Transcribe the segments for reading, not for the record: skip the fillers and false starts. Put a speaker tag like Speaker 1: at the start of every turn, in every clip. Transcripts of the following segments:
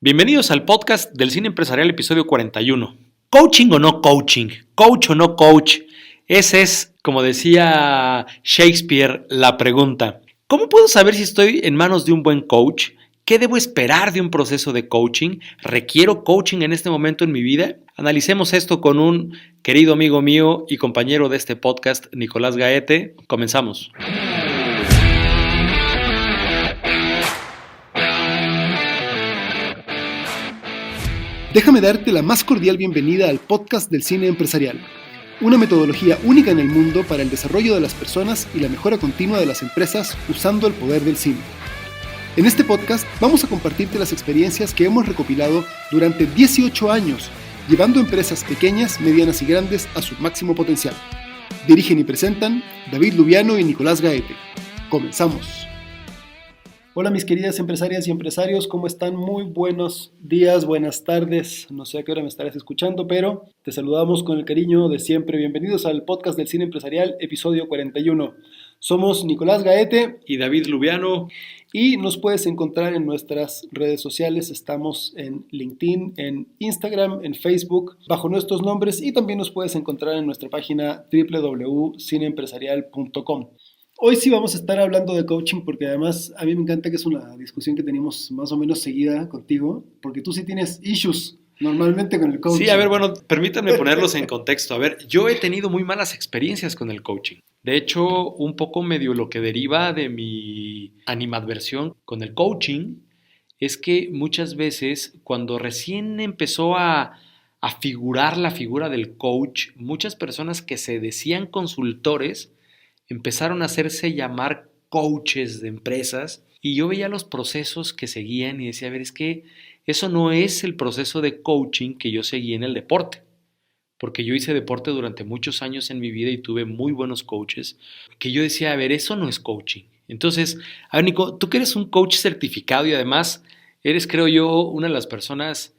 Speaker 1: Bienvenidos al podcast del Cine Empresarial, episodio 41. ¿Coaching o no coaching? ¿Coach o no coach? Esa es, como decía Shakespeare, la pregunta. ¿Cómo puedo saber si estoy en manos de un buen coach? ¿Qué debo esperar de un proceso de coaching? ¿Requiero coaching en este momento en mi vida? Analicemos esto con un querido amigo mío y compañero de este podcast, Nicolás Gaete. Comenzamos.
Speaker 2: Déjame darte la más cordial bienvenida al podcast del Cine Empresarial, una metodología única en el mundo para el desarrollo de las personas y la mejora continua de las empresas usando el poder del cine. En este podcast vamos a compartirte las experiencias que hemos recopilado durante 18 años, llevando empresas pequeñas, medianas y grandes a su máximo potencial. Dirigen y presentan David Lubiano y Nicolás Gaete. Comenzamos. Hola mis queridas empresarias y empresarios, ¿cómo están? Muy buenos días, buenas tardes, no sé a qué hora me estarás escuchando, pero te saludamos con el cariño de siempre. Bienvenidos al podcast del Cine Empresarial, episodio 41. Somos Nicolás Gaete
Speaker 1: y David Lubiano.
Speaker 2: Y nos puedes encontrar en nuestras redes sociales, estamos en LinkedIn, en Instagram, en Facebook, bajo nuestros nombres, y también nos puedes encontrar en nuestra página www.cineempresarial.com. Hoy sí vamos a estar hablando de coaching porque además a mí me encanta que es una discusión que tenemos más o menos seguida contigo, porque tú sí tienes issues normalmente con el coaching.
Speaker 1: Sí, a ver, bueno, permítanme ponerlos en contexto. A ver, yo he tenido muy malas experiencias con el coaching. De hecho, un poco medio lo que deriva de mi animadversión con el coaching es que muchas veces cuando recién empezó a figurar la figura del coach, muchas personas que se decían consultores empezaron a hacerse llamar coaches de empresas y yo veía los procesos que seguían y decía, a ver, es que eso no es el proceso de coaching que yo seguí en el deporte, porque yo hice deporte durante muchos años en mi vida y tuve muy buenos coaches, que yo decía, a ver, eso no es coaching. Entonces, a ver, Nico, tú que eres un coach certificado y además eres, creo yo, una de las personas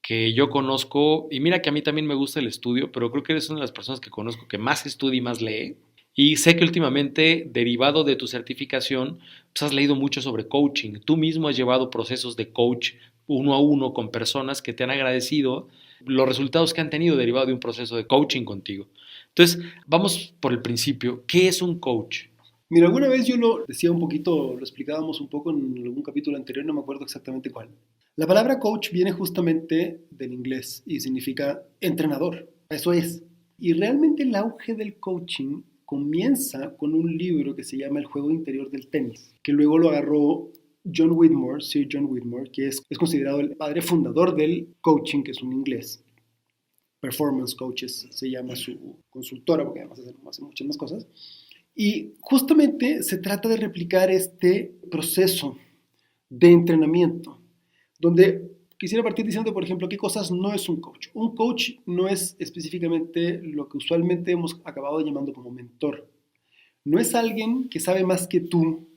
Speaker 1: que yo conozco, y mira que a mí también me gusta el estudio, pero creo que eres una de las personas que conozco que más estudia y más lee. Y sé que últimamente, derivado de tu certificación, pues has leído mucho sobre coaching. Tú mismo has llevado procesos de coach uno a uno con personas que te han agradecido los resultados que han tenido derivado de un proceso de coaching contigo. Entonces, vamos por el principio. ¿Qué es un coach?
Speaker 2: Mira, alguna vez yo lo decía un poquito, lo explicábamos un poco en algún capítulo anterior, no me acuerdo exactamente cuál. La palabra coach viene justamente del inglés y significa entrenador. Eso es. Y realmente el auge del coaching comienza con un libro que se llama El juego interior del tenis, que luego lo agarró John Whitmore, Sir John Whitmore, que es considerado el padre fundador del coaching, que es un inglés. Performance Coaches se llama su consultora, porque además hace muchas más cosas. Y justamente se trata de replicar este proceso de entrenamiento, donde quisiera partir diciendo, por ejemplo, qué cosas no es un coach. Un coach no es específicamente lo que usualmente hemos acabado llamando como mentor. No es alguien que sabe más que tú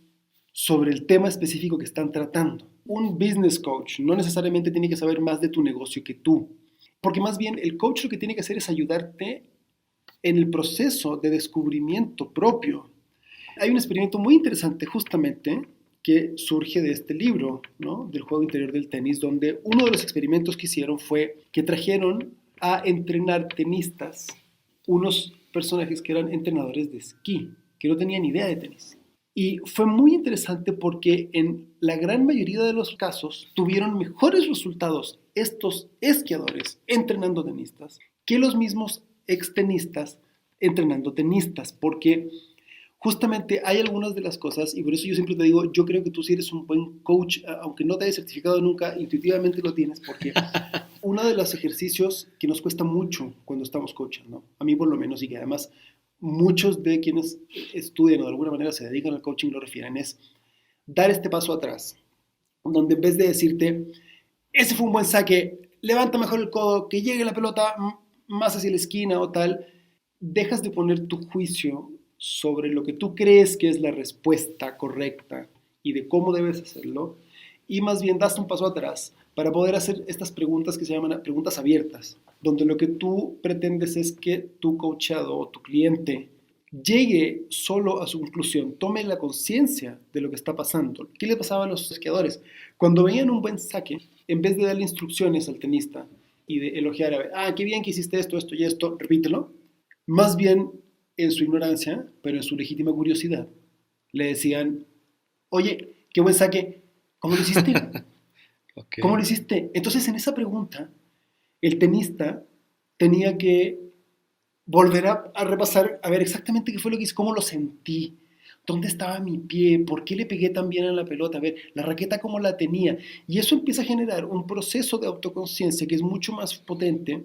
Speaker 2: sobre el tema específico que están tratando. Un business coach no necesariamente tiene que saber más de tu negocio que tú, porque más bien el coach lo que tiene que hacer es ayudarte en el proceso de descubrimiento propio. Hay un experimento muy interesante justamente que surge de este libro, ¿no? Del juego interior del tenis, donde uno de los experimentos que hicieron fue que trajeron a entrenar tenistas unos personajes que eran entrenadores de esquí, que no tenían idea de tenis. Y fue muy interesante porque en la gran mayoría de los casos tuvieron mejores resultados estos esquiadores entrenando tenistas que los mismos extenistas entrenando tenistas, porque justamente hay algunas de las cosas, y por eso yo siempre te digo, yo creo que tú sí eres un buen coach, aunque no te hayas certificado nunca, intuitivamente lo tienes, porque uno de los ejercicios que nos cuesta mucho cuando estamos coachando, a mí por lo menos, y que además muchos de quienes estudian o de alguna manera se dedican al coaching lo refieren, es dar este paso atrás, donde en vez de decirte, ese fue un buen saque, levanta mejor el codo, que llegue la pelota más hacia la esquina o tal, dejas de poner tu juicio sobre lo que tú crees que es la respuesta correcta y de cómo debes hacerlo, y más bien das un paso atrás para poder hacer estas preguntas que se llaman preguntas abiertas, donde lo que tú pretendes es que tu coachado o tu cliente llegue solo a su conclusión, tome la conciencia de lo que está pasando. ¿Qué le pasaba a los esquiadores? Cuando veían un buen saque, en vez de darle instrucciones al tenista y de elogiar, a ver, qué bien que hiciste esto, esto y esto, repítelo, más bien en su ignorancia, pero en su legítima curiosidad, le decían, oye, qué buen saque, ¿cómo lo hiciste?
Speaker 1: Okay.
Speaker 2: ¿Cómo lo hiciste? Entonces, en esa pregunta, el tenista tenía que volver a repasar, a ver exactamente qué fue lo que hice, cómo lo sentí, dónde estaba mi pie, por qué le pegué tan bien a la pelota, a ver, la raqueta cómo la tenía. Y eso empieza a generar un proceso de autoconciencia que es mucho más potente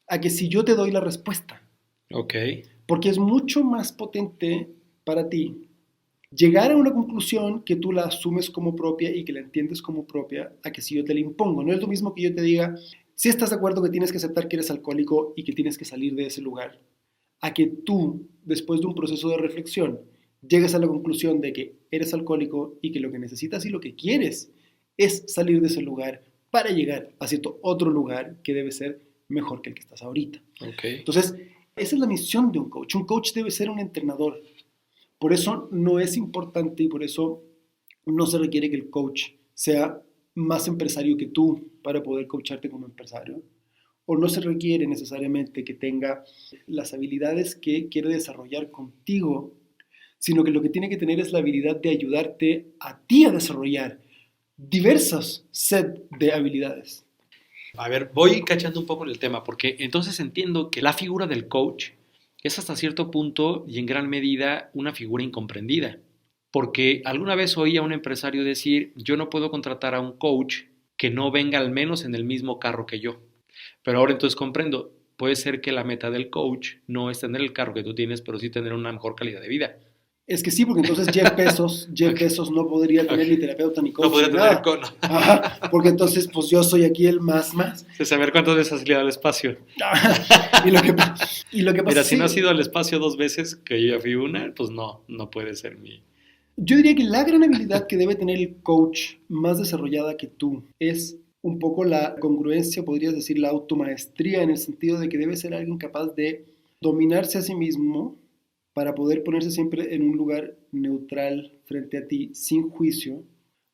Speaker 2: a que si yo te doy la respuesta.
Speaker 1: Ok.
Speaker 2: Porque es mucho más potente para ti llegar a una conclusión que tú la asumes como propia y que la entiendes como propia, a que si yo te la impongo. No es lo mismo que yo te diga, si estás de acuerdo que tienes que aceptar que eres alcohólico y que tienes que salir de ese lugar, a que tú, después de un proceso de reflexión, llegues a la conclusión de que eres alcohólico y que lo que necesitas y lo que quieres es salir de ese lugar para llegar a cierto otro lugar que debe ser mejor que el que estás ahorita.
Speaker 1: Okay.
Speaker 2: Entonces, esa es la misión de un coach. Un coach debe ser un entrenador. Por eso no es importante y por eso no se requiere que el coach sea más empresario que tú para poder coacharte como empresario. O no se requiere necesariamente que tenga las habilidades que quiere desarrollar contigo, sino que lo que tiene que tener es la habilidad de ayudarte a ti a desarrollar diversos set de habilidades.
Speaker 1: A ver, voy cachando un poco en el tema, porque entonces entiendo que la figura del coach es hasta cierto punto y en gran medida una figura incomprendida. Porque alguna vez oí a un empresario decir, yo no puedo contratar a un coach que no venga al menos en el mismo carro que yo. Pero ahora entonces comprendo, puede ser que la meta del coach no es tener el carro que tú tienes, pero sí tener una mejor calidad de vida.
Speaker 2: Es que sí, porque entonces Jeff
Speaker 1: Okay.
Speaker 2: Bezos no podría tener
Speaker 1: Okay.
Speaker 2: ni terapeuta ni
Speaker 1: No
Speaker 2: coach
Speaker 1: podría
Speaker 2: ni
Speaker 1: tener
Speaker 2: nada.
Speaker 1: cono.
Speaker 2: Ajá, porque entonces pues yo soy aquí el más.
Speaker 1: De saber cuántas veces has ido al espacio.
Speaker 2: y, lo que, y lo que pasa
Speaker 1: Mira,
Speaker 2: es
Speaker 1: si no has
Speaker 2: que
Speaker 1: ido al espacio 2 veces, que yo ya fui una, pues no puede ser mi...
Speaker 2: yo diría que la gran habilidad que debe tener el coach más desarrollada que tú es un poco la congruencia, podrías decir la automaestría, en el sentido de que debe ser alguien capaz de dominarse a sí mismo para poder ponerse siempre en un lugar neutral frente a ti, sin juicio,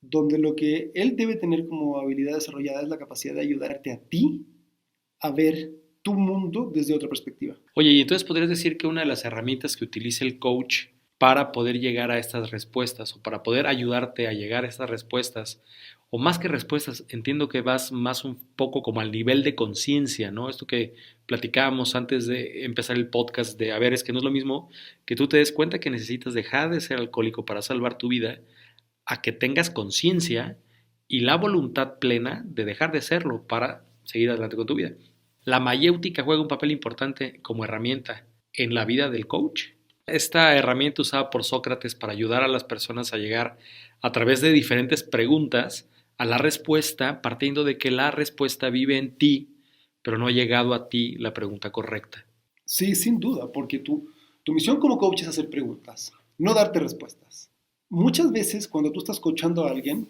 Speaker 2: donde lo que él debe tener como habilidad desarrollada es la capacidad de ayudarte a ti a ver tu mundo desde otra perspectiva.
Speaker 1: Oye, y entonces podrías decir que una de las herramientas que utiliza el coach para poder llegar a estas respuestas o para poder ayudarte a llegar a estas respuestas, o más que respuestas, entiendo que vas más un poco como al nivel de conciencia, ¿no? Esto que platicábamos antes de empezar el podcast de, a ver, es que no es lo mismo que tú te des cuenta que necesitas dejar de ser alcohólico para salvar tu vida, a que tengas conciencia y la voluntad plena de dejar de serlo para seguir adelante con tu vida. La mayéutica juega un papel importante como herramienta en la vida del coach. Esta herramienta usada por Sócrates para ayudar a las personas a llegar a través de diferentes preguntas a la respuesta, partiendo de que la respuesta vive en ti, pero no ha llegado a ti la pregunta correcta.
Speaker 2: Sí, sin duda, porque tu misión como coach es hacer preguntas, no darte respuestas. Muchas veces cuando tú estás coachando a alguien,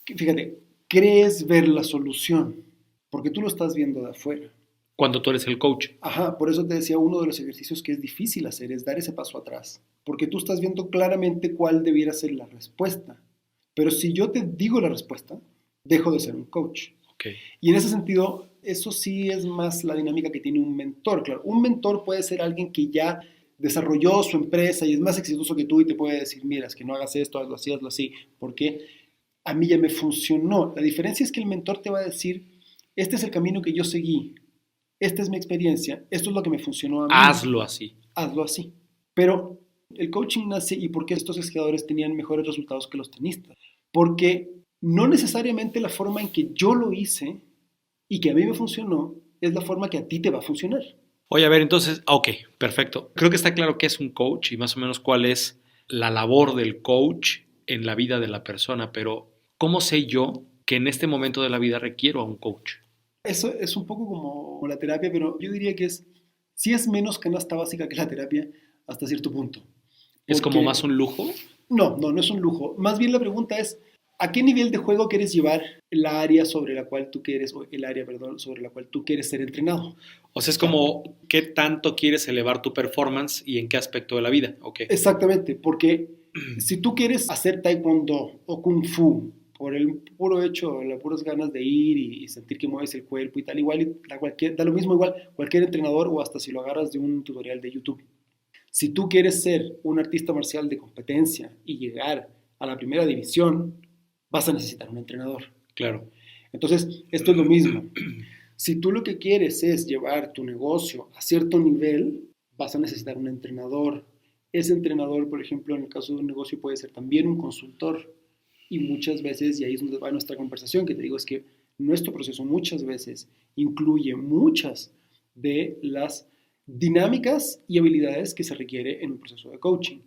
Speaker 2: fíjate, crees ver la solución, porque tú lo estás viendo de afuera.
Speaker 1: Cuando tú eres el coach.
Speaker 2: Ajá, por eso te decía, uno de los ejercicios que es difícil hacer es dar ese paso atrás, porque tú estás viendo claramente cuál debiera ser la respuesta. Pero si yo te digo la respuesta, dejo de ser un coach.
Speaker 1: Okay.
Speaker 2: Y en ese sentido, eso sí es más la dinámica que tiene un mentor. Claro, un mentor puede ser alguien que ya desarrolló su empresa y es más exitoso que tú y te puede decir, mira, es que no hagas esto, hazlo así, porque a mí ya me funcionó. La diferencia es que el mentor te va a decir, este es el camino que yo seguí, esta es mi experiencia, esto es lo que me funcionó a mí.
Speaker 1: Hazlo así.
Speaker 2: Hazlo así. Pero el coaching nace y por qué estos esquiadores tenían mejores resultados que los tenistas. Porque no necesariamente la forma en que yo lo hice y que a mí me funcionó es la forma que a ti te va a funcionar.
Speaker 1: Oye, a ver, entonces, ok, perfecto. Creo que está claro qué es un coach y más o menos cuál es la labor del coach en la vida de la persona, pero ¿cómo sé yo que en este momento de la vida requiero a un coach?
Speaker 2: Eso es un poco como la terapia, pero yo diría que sí es menos canasta básica que la terapia hasta cierto punto.
Speaker 1: ¿Es como más un lujo?
Speaker 2: No es un lujo. Más bien la pregunta es, ¿a qué nivel de juego quieres llevar la área sobre la cual tú quieres, o el área, perdón, sobre la cual tú quieres ser entrenado?
Speaker 1: O sea, es como qué tanto quieres elevar tu performance y en qué aspecto de la vida. Okay.
Speaker 2: Exactamente, porque si tú quieres hacer taekwondo o kung fu por el puro hecho, las puras ganas de ir y sentir que mueves el cuerpo y tal, igual da lo mismo igual cualquier entrenador o hasta si lo agarras de un tutorial de YouTube. Si tú quieres ser un artista marcial de competencia y llegar a la primera división, vas a necesitar un entrenador.
Speaker 1: Claro.
Speaker 2: Entonces, esto es lo mismo. Si tú lo que quieres es llevar tu negocio a cierto nivel, vas a necesitar un entrenador. Ese entrenador, por ejemplo, en el caso de un negocio puede ser también un consultor. Y muchas veces, y ahí es donde va nuestra conversación, que te digo, es que nuestro proceso muchas veces incluye muchas de las dinámicas y habilidades que se requiere en un proceso de coaching.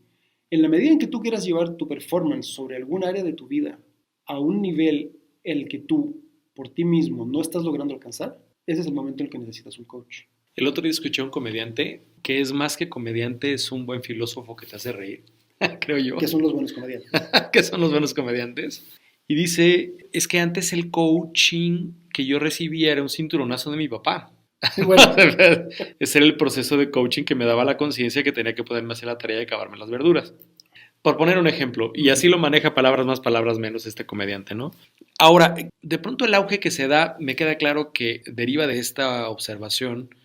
Speaker 2: En la medida en que tú quieras llevar tu performance sobre algún área de tu vida a un nivel en el que tú, por ti mismo, no estás logrando alcanzar, ese es el momento en el que necesitas un coach.
Speaker 1: El otro día escuché a un comediante que es más que comediante, es un buen filósofo que te hace reír, creo yo.
Speaker 2: ¿Qué son los buenos comediantes?
Speaker 1: ¿Qué son los buenos comediantes? Y dice, es que antes el coaching que yo recibía era un cinturonazo de mi papá.
Speaker 2: Bueno,
Speaker 1: Ese era el proceso de coaching que me daba la conciencia que tenía que ponerme a hacer la tarea de cavarme las verduras. Por poner un ejemplo, y así lo maneja palabras más, palabras menos este comediante, ¿no? Ahora, de pronto el auge que se da, me queda claro que deriva de esta observación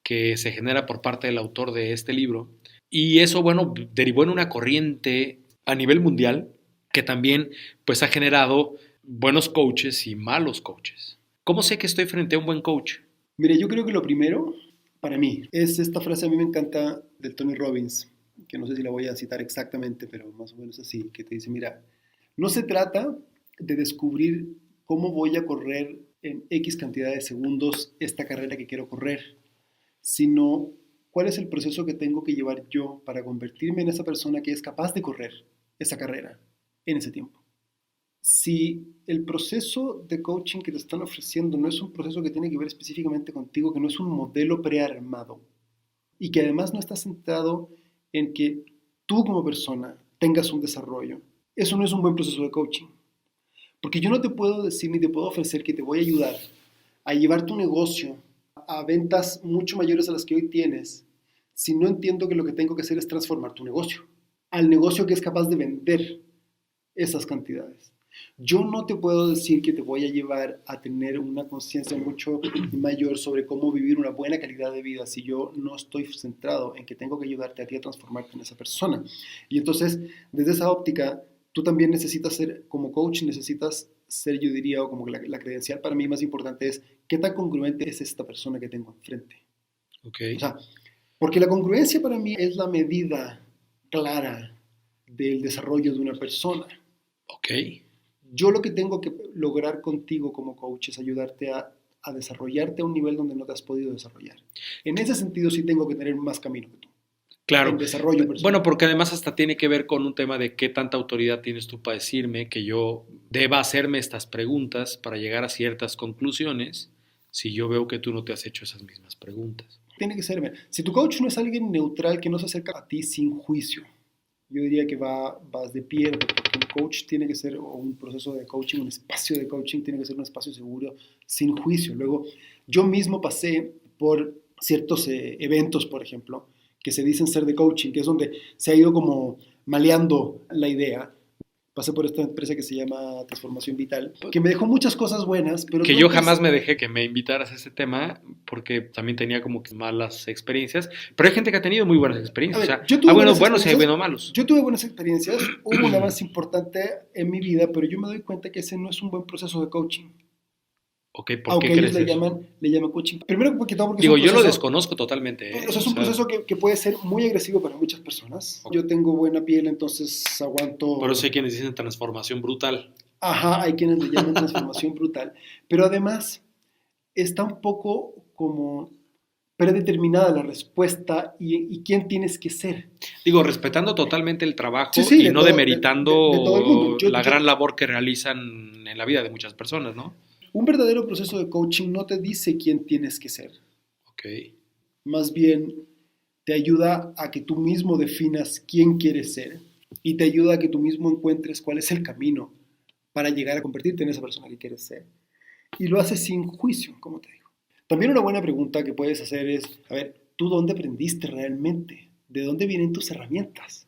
Speaker 1: que se genera por parte del autor de este libro, y eso, bueno, derivó en una corriente a nivel mundial que también, pues, ha generado buenos coaches y malos coaches. ¿Cómo sé que estoy frente a un buen coach?
Speaker 2: mire, yo creo que lo primero, para mí, es esta frase, a mí me encanta, del Tony Robbins, que no sé si la voy a citar exactamente, pero más o menos así, que te dice, mira, no se trata de descubrir cómo voy a correr en X cantidad de segundos esta carrera que quiero correr, sino cuál es el proceso que tengo que llevar yo para convertirme en esa persona que es capaz de correr esa carrera en ese tiempo. Si el proceso de coaching que te están ofreciendo no es un proceso que tiene que ver específicamente contigo, que no es un modelo prearmado y que además no está centrado en que tú como persona tengas un desarrollo, eso no es un buen proceso de coaching. Porque yo no te puedo decir ni te puedo ofrecer que te voy a ayudar a llevar tu negocio a ventas mucho mayores a las que hoy tienes si no entiendo que lo que tengo que hacer es transformar tu negocio al negocio que es capaz de vender esas cantidades. Yo no te puedo decir que te voy a llevar a tener una conciencia mucho mayor sobre cómo vivir una buena calidad de vida si yo no estoy centrado en que tengo que ayudarte a ti a transformarte en esa persona. Y entonces, desde esa óptica, tú también necesitas ser, como coach, necesitas ser, yo diría, o como la credencial para mí más importante es, ¿qué tan congruente es esta persona que tengo enfrente?
Speaker 1: Okay.
Speaker 2: O sea, porque la congruencia para mí es la medida clara del desarrollo de una persona.
Speaker 1: Ok.
Speaker 2: Yo lo que tengo que lograr contigo como coach es ayudarte a desarrollarte a un nivel donde no te has podido desarrollar. En ese sentido sí tengo que tener más camino que tú.
Speaker 1: Claro.
Speaker 2: En desarrollo personal.
Speaker 1: Bueno, porque además hasta tiene que ver con un tema de qué tanta autoridad tienes tú para decirme que yo deba hacerme estas preguntas para llegar a ciertas conclusiones si yo veo que tú no te has hecho esas mismas preguntas.
Speaker 2: Tiene que ser, si tu coach no es alguien neutral que no se acerca a ti sin juicio, yo diría que vas de pie, porque un coach tiene que ser, o un proceso de coaching, un espacio de coaching tiene que ser un espacio seguro, sin juicio. Luego, yo mismo pasé por ciertos eventos, por ejemplo, que se dicen ser de coaching, que es donde se ha ido como maleando la idea. Pasé por esta empresa que se llama Transformación Vital, que me dejó muchas cosas buenas, pero...
Speaker 1: Que yo jamás me dejé que me invitaras a ese tema porque también tenía como que malas experiencias, pero hay gente que ha tenido muy buenas experiencias.
Speaker 2: Ver,
Speaker 1: o sea, buenos y hay buenos malos.
Speaker 2: Yo tuve buenas experiencias, hubo una más importante en mi vida, pero yo me doy cuenta que ese no es un buen proceso de coaching.
Speaker 1: Ok, ¿por
Speaker 2: aunque
Speaker 1: qué
Speaker 2: ellos
Speaker 1: crees
Speaker 2: le llaman coaching. Primero porque todo porque
Speaker 1: Digo,
Speaker 2: es un proceso,
Speaker 1: yo lo desconozco totalmente.
Speaker 2: O sea, es un proceso que puede ser muy agresivo para muchas personas. Okay. Yo tengo buena piel, entonces aguanto...
Speaker 1: Por eso hay quienes dicen transformación brutal.
Speaker 2: Ajá, hay quienes le llaman transformación brutal. Pero además está un poco como predeterminada la respuesta y quién tienes que ser.
Speaker 1: Digo, respetando totalmente el trabajo
Speaker 2: sí,
Speaker 1: y no demeritando
Speaker 2: de todo el mundo.
Speaker 1: La gran labor que realizan en la vida de muchas personas, ¿no?
Speaker 2: Un verdadero proceso de coaching no te dice quién tienes que ser.
Speaker 1: Ok.
Speaker 2: Más bien te ayuda a que tú mismo definas quién quieres ser y te ayuda a que tú mismo encuentres cuál es el camino para llegar a convertirte en esa persona que quieres ser. Y lo haces sin juicio, como te digo. También una buena pregunta que puedes hacer es, a ver, ¿tú dónde aprendiste realmente? ¿De dónde vienen tus herramientas?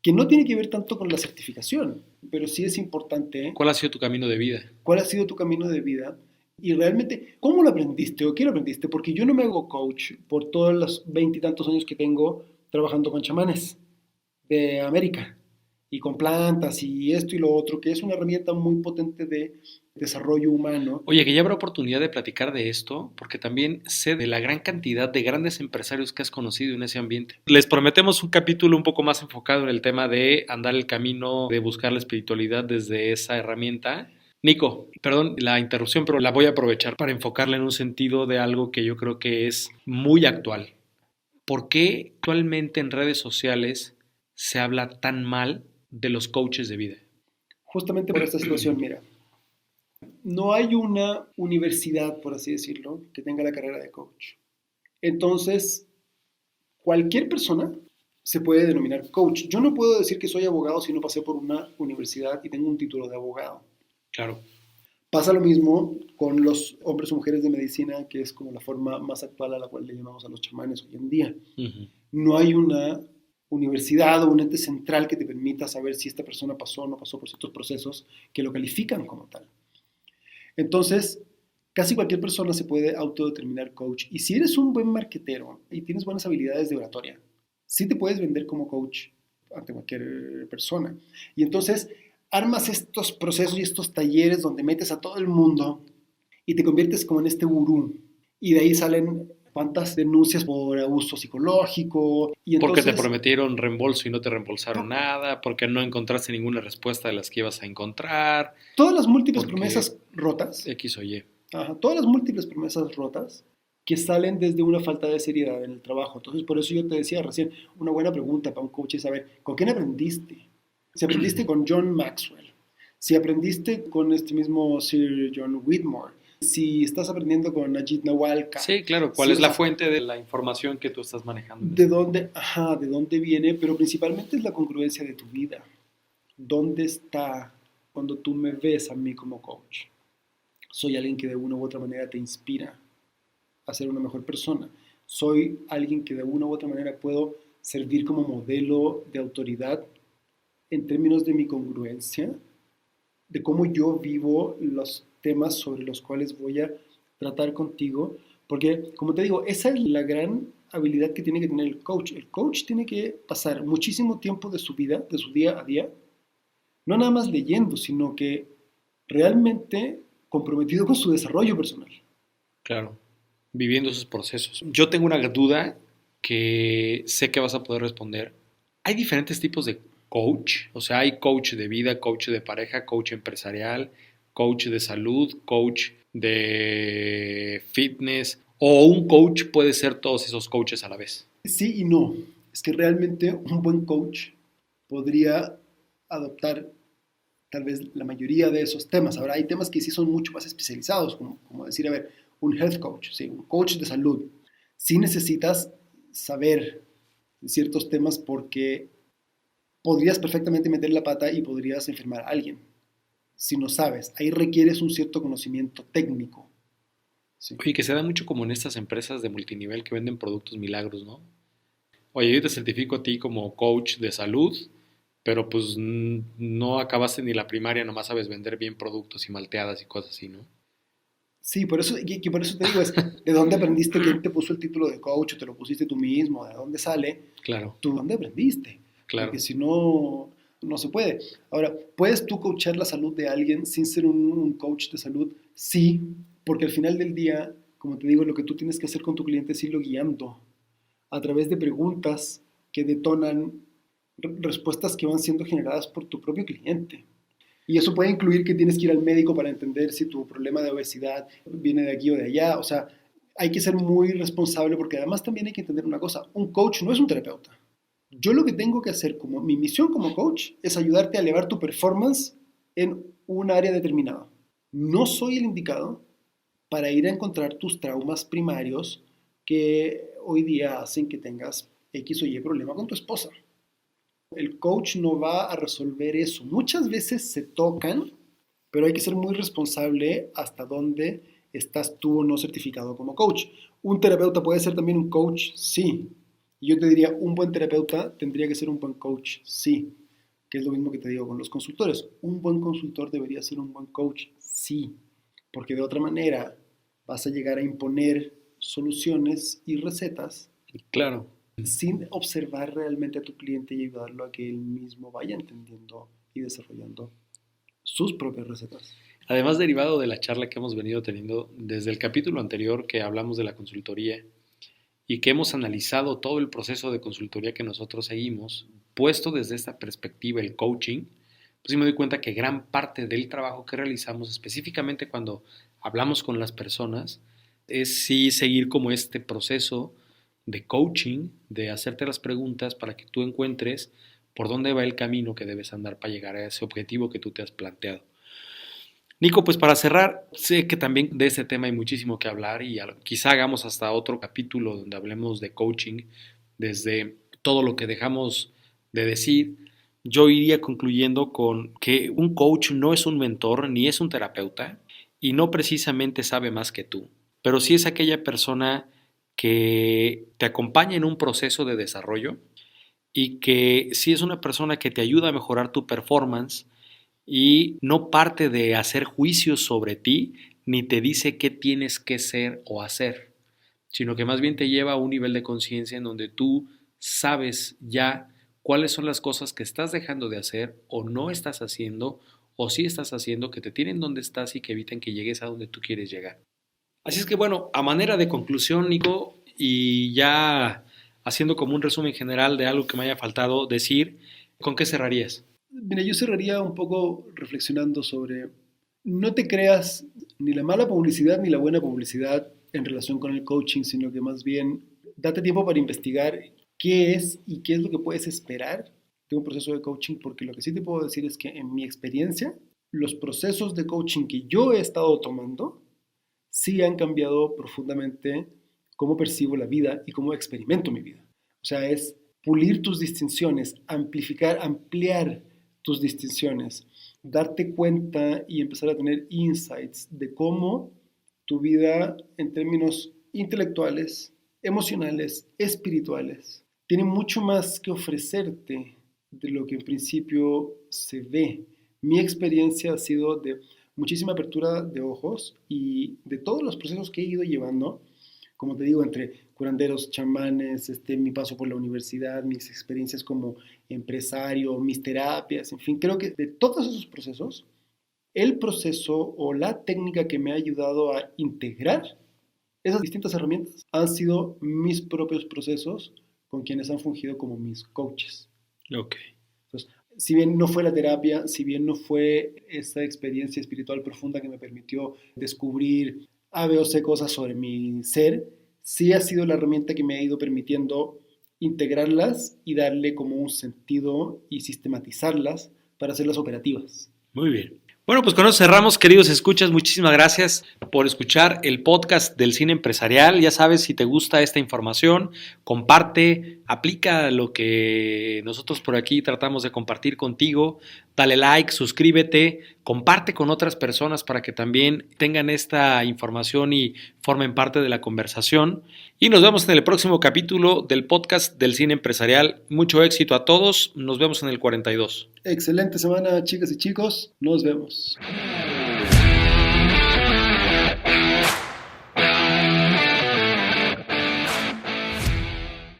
Speaker 2: que no tiene que ver tanto con la certificación, pero sí es importante.
Speaker 1: ¿Cuál ha sido tu camino de vida?
Speaker 2: ¿Cuál ha sido tu camino de vida? Y realmente, ¿cómo lo aprendiste o qué lo aprendiste? Porque yo no me hago coach por todos los 20 y tantos años que tengo trabajando con chamanes de América y con plantas y esto y lo otro, que es una herramienta muy potente de desarrollo humano.
Speaker 1: Oye, que ya habrá oportunidad de platicar de esto, porque también sé de la gran cantidad de grandes empresarios que has conocido en ese ambiente. Les prometemos un capítulo un poco más enfocado en el tema de andar el camino de buscar la espiritualidad desde esa herramienta. Nico, perdón la interrupción, pero la voy a aprovechar para enfocarla en un sentido de algo que yo creo que es muy actual. ¿Por qué actualmente en redes sociales se habla tan mal de los coaches de vida?
Speaker 2: Justamente por esta situación, mira, no hay una universidad, por así decirlo, que tenga la carrera de coach. Entonces, cualquier persona se puede denominar coach. Yo no puedo decir que soy abogado si no pasé por una universidad y tengo un título de abogado.
Speaker 1: Claro.
Speaker 2: Pasa lo mismo con los hombres o mujeres de medicina, que es como la forma más actual a la cual le llamamos a los chamanes hoy en día.
Speaker 1: Uh-huh.
Speaker 2: No hay una universidad o un ente central que te permita saber si esta persona pasó o no pasó por ciertos procesos que lo califican como tal. Entonces, casi cualquier persona se puede autodeterminar coach. Y si eres un buen marketero y tienes buenas habilidades de oratoria, sí te puedes vender como coach ante cualquier persona. Y entonces armas estos procesos y estos talleres donde metes a todo el mundo y te conviertes como en este gurú. Y de ahí salen cuántas denuncias por abuso psicológico. Y entonces,
Speaker 1: porque te prometieron reembolso y no te reembolsaron nada, porque no encontraste ninguna respuesta de las que ibas a encontrar.
Speaker 2: Todas las múltiples promesas rotas.
Speaker 1: X o Y.
Speaker 2: Ajá, todas las múltiples promesas rotas que salen desde una falta de seriedad en el trabajo. Entonces, por eso yo te decía recién, una buena pregunta para un coach es saber, ¿con quién aprendiste? Si aprendiste con John Maxwell, si aprendiste con este mismo Sir John Whitmore, si estás aprendiendo con Ajit Nawalka.
Speaker 1: Sí, claro, ¿cuál es la fuente de la información que tú estás manejando?
Speaker 2: ¿De dónde viene? Pero principalmente es la congruencia de tu vida. ¿Dónde está cuando tú me ves a mí como coach? Soy alguien que de una u otra manera te inspira a ser una mejor persona. Soy alguien que de una u otra manera puedo servir como modelo de autoridad en términos de mi congruencia, de cómo yo vivo los temas sobre los cuales voy a tratar contigo, porque, como te digo, esa es la gran habilidad que tiene que tener el coach. El coach tiene que pasar muchísimo tiempo de su vida, de su día a día, no nada más leyendo, sino que realmente comprometido con su desarrollo personal.
Speaker 1: Claro, viviendo esos procesos. Yo tengo una duda que sé que vas a poder responder. ¿Hay diferentes tipos de coach? O sea, hay coach de vida, coach de pareja, coach empresarial, coach de salud, coach de fitness, o un coach puede ser todos esos coaches a la vez.
Speaker 2: Sí y no. Es que realmente un buen coach podría adoptar tal vez la mayoría de esos temas. Ahora, hay temas que sí son mucho más especializados, como decir, a ver, un health coach, ¿sí? Un coach de salud. Sí necesitas saber ciertos temas porque podrías perfectamente meter la pata y podrías enfermar a alguien. Si no sabes, ahí requieres un cierto conocimiento técnico.
Speaker 1: Sí. Oye, que se da mucho como en estas empresas de multinivel que venden productos milagros, ¿no? Oye, yo te certifico a ti como coach de salud, pero pues no acabaste ni la primaria, nomás sabes vender bien productos y malteadas y cosas así, ¿no?
Speaker 2: Sí, por eso te digo, es ¿de dónde aprendiste? ¿Quién te puso el título de coach? ¿O te lo pusiste tú mismo? ¿De dónde sale?
Speaker 1: Claro.
Speaker 2: ¿Tú dónde aprendiste?
Speaker 1: Claro.
Speaker 2: Porque si no, no se puede. Ahora, ¿puedes tú coachar la salud de alguien sin ser un coach de salud? Sí, porque al final del día, como te digo, lo que tú tienes que hacer con tu cliente es irlo guiando a través de preguntas que detonan respuestas que van siendo generadas por tu propio cliente. Y eso puede incluir que tienes que ir al médico para entender si tu problema de obesidad viene de aquí o de allá. O sea, hay que ser muy responsable porque además también hay que entender una cosa. Un coach no es un terapeuta. Yo lo que tengo que hacer como mi misión como coach es ayudarte a elevar tu performance en un área determinada. No soy el indicado para ir a encontrar tus traumas primarios que hoy día hacen que tengas X o Y problema con tu esposa. El coach no va a resolver eso. Muchas veces se tocan, pero hay que ser muy responsable hasta dónde estás tú o no certificado como coach. ¿Un terapeuta puede ser también un coach? Sí. Y yo te diría, un buen terapeuta tendría que ser un buen coach, sí, que es lo mismo que te digo con los consultores. Un buen consultor debería ser un buen coach, sí, porque de otra manera vas a llegar a imponer soluciones y recetas
Speaker 1: Claro.
Speaker 2: sin observar realmente a tu cliente y ayudarlo a que él mismo vaya entendiendo y desarrollando sus propias recetas.
Speaker 1: Además, derivado de la charla que hemos venido teniendo desde el capítulo anterior que hablamos de la consultoría y que hemos analizado todo el proceso de consultoría que nosotros seguimos, puesto desde esta perspectiva el coaching, pues sí me doy cuenta que gran parte del trabajo que realizamos, específicamente cuando hablamos con las personas, es sí seguir como este proceso de coaching, de hacerte las preguntas para que tú encuentres por dónde va el camino que debes andar para llegar a ese objetivo que tú te has planteado. Nico, pues para cerrar, sé que también de este tema hay muchísimo que hablar y quizá hagamos hasta otro capítulo donde hablemos de coaching, desde todo lo que dejamos de decir. Yo iría concluyendo con que un coach no es un mentor ni es un terapeuta y no precisamente sabe más que tú, pero sí es aquella persona que te acompaña en un proceso de desarrollo y que sí es una persona que te ayuda a mejorar tu performance y no parte de hacer juicios sobre ti ni te dice qué tienes que ser o hacer, sino que más bien te lleva a un nivel de conciencia en donde tú sabes ya cuáles son las cosas que estás dejando de hacer o no estás haciendo o sí estás haciendo que te tienen donde estás y que eviten que llegues a donde tú quieres llegar. Así es que bueno, a manera de conclusión, Nico, y ya haciendo como un resumen general de algo que me haya faltado decir, ¿con qué cerrarías?
Speaker 2: Mira, yo cerraría un poco reflexionando sobre, no te creas ni la mala publicidad ni la buena publicidad en relación con el coaching, sino que más bien date tiempo para investigar qué es y qué es lo que puedes esperar de un proceso de coaching, porque lo que sí te puedo decir es que en mi experiencia, los procesos de coaching que yo he estado tomando sí han cambiado profundamente cómo percibo la vida y cómo experimento mi vida. O sea, es pulir tus distinciones, ampliar tus distinciones, darte cuenta y empezar a tener insights de cómo tu vida en términos intelectuales, emocionales, espirituales, tiene mucho más que ofrecerte de lo que en principio se ve. Mi experiencia ha sido de muchísima apertura de ojos y de todos los procesos que he ido llevando, como te digo, entre curanderos, chamanes, mi paso por la universidad, mis experiencias como empresario, mis terapias, en fin, creo que de todos esos procesos, el proceso o la técnica que me ha ayudado a integrar esas distintas herramientas han sido mis propios procesos con quienes han fungido como mis coaches.
Speaker 1: Ok.
Speaker 2: Entonces, si bien no fue la terapia, si bien no fue esa experiencia espiritual profunda que me permitió descubrir A, B o C cosas sobre mi ser, sí ha sido la herramienta que me ha ido permitiendo integrarlas y darle como un sentido y sistematizarlas para hacerlas operativas.
Speaker 1: Muy bien. Bueno, pues con eso cerramos, queridos escuchas. Muchísimas gracias por escuchar el podcast del Cine Empresarial. Ya sabes, si te gusta esta información, comparte, aplica lo que nosotros por aquí tratamos de compartir contigo. Dale like, suscríbete, comparte con otras personas para que también tengan esta información y formen parte de la conversación. Y nos vemos en el próximo capítulo del podcast del Cine Empresarial. Mucho éxito a todos. Nos vemos en el 42.
Speaker 2: Excelente semana, chicas y chicos. Nos vemos.